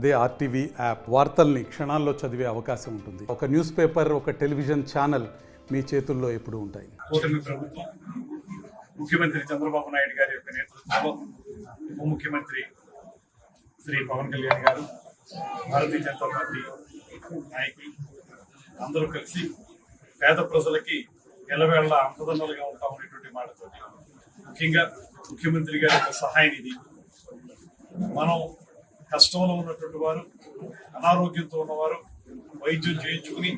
అదే RTV app వార్తల్ని క్షణాల్లో చదివే అవకాశం ఉంటుంది. ఒక న్యూస్ పేపర్, ఒక టెలివిజన్ ఛానల్ మీ చేతుల్లో ఎప్పుడూ ఉంటాయి. కూటమి ప్రభుత్వం ముఖ్యమంత్రి చంద్రబాబు నాయుడు గారి యొక్క నేతృత్వంలో ఉప ముఖ్యమంత్రి శ్రీ పవన్ కళ్యాణ్ గారు, భారతీయ జనతా పార్టీ నాయకులు అందరూ కలిసి పేద ప్రజలకి ఎల్లవేళ అండదండలుగా ఉంటామనేటువంటి మాటతోటి, ముఖ్యంగా ముఖ్యమంత్రి గారి యొక్క సహాయ నిధి, మనం కష్టంలో ఉన్నటువంటి వారు, అనారోగ్యంతో ఉన్నవారు వైద్యం చేయించుకుని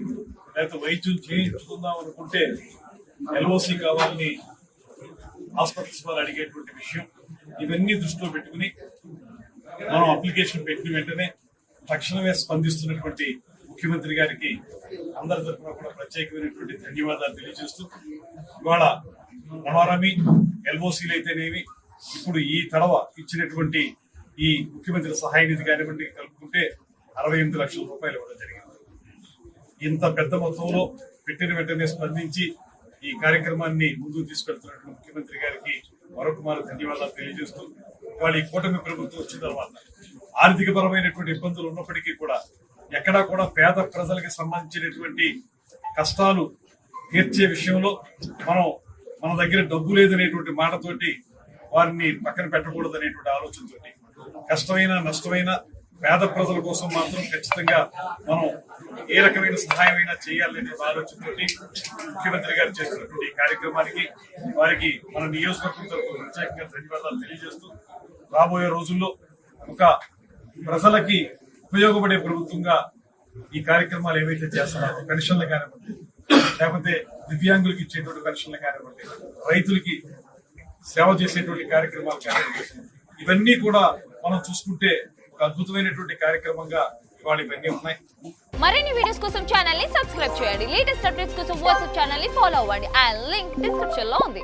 లేకపోతే వైద్యం చేయించుకుందాం అనుకుంటే ఎల్ఓసి కావాలని హాస్పిటల్స్ వారు అడిగేటువంటి విషయం, ఇవన్నీ దృష్టిలో పెట్టుకుని మనం అప్లికేషన్ పెట్టిన వెంటనే తక్షణమే స్పందిస్తున్నటువంటి ముఖ్యమంత్రి గారికి అందరి తరఫున కూడా ప్రత్యేకమైనటువంటి ధన్యవాదాలు తెలియజేస్తూ, ఇవాళ నవారమి ఎల్ఓసీలు అయితేనేవి, ఇప్పుడు ఈ తడవ ఇచ్చినటువంటి ఈ ముఖ్యమంత్రి సహాయ నిధి కానివ్వండి కలుపుకుంటే 68 లక్షల రూపాయలు ఇవ్వడం జరిగింది. ఇంత పెద్ద మొత్తంలో పెట్టిన వెంటనే స్పందించి ఈ కార్యక్రమాన్ని ముందుకు తీసుకెళ్తున్నటువంటి ముఖ్యమంత్రి గారికి మరొకమారు ధన్యవాదాలు తెలియజేస్తూ, ఇవాళ ఈ కూటమి ప్రభుత్వం వచ్చిన తర్వాత ఆర్థిక పరమైనటువంటి ఇబ్బందులు ఉన్నప్పటికీ కూడా ఎక్కడా కూడా పేద ప్రజలకు సంబంధించినటువంటి కష్టాలు తీర్చే విషయంలో మన దగ్గర డబ్బు లేదనేటువంటి మాటతోటి వారిని పక్కన పెట్టకూడదు అనేటువంటి ఆలోచనతోటి, కష్టమైన నష్టమైన పేద ప్రజల కోసం మాత్రం ఖచ్చితంగా మనం ఏ రకమైన సహాయం అయినా చేయాలనే ఆలోచనతోటి ముఖ్యమంత్రి గారు చేస్తున్నటువంటి ఈ కార్యక్రమానికి వారికి మన నియోజకవర్గం తరఫున ప్రత్యేకంగా ధన్యవాదాలు తెలియజేస్తూ, రాబోయే రోజుల్లో ఒక ప్రజలకి ఉపయోగపడే ప్రభుత్వంగా ఈ కార్యక్రమాలు ఏవైతే చేస్తున్నారో, పెన్షన్లు కానివ్వండి, లేకపోతే దివ్యాంగులకి ఇచ్చేటువంటి పెన్షన్లు కానివ్వండి, రైతులకి సేవ చేసేటువంటి కార్యక్రమాలు కానివ్వండి, ఇవన్నీ కూడా మనం చూసుకుంటే ఒక అద్భుతమైనటువంటి కార్యక్రమంగా ఇవాళ ఇవన్నీ ఉన్నాయి. మరిన్ని వీడియోస్ కోసం ఛానల్ ని సబ్స్క్రైబ్ చేయండి. లేటెస్ట్ అప్డేట్స్ కోసం వాట్సాప్ ఛానల్ ని ఫాలో అవ్వండి. ఆ లింక్ డిస్క్రిప్షన్ లో ఉంది.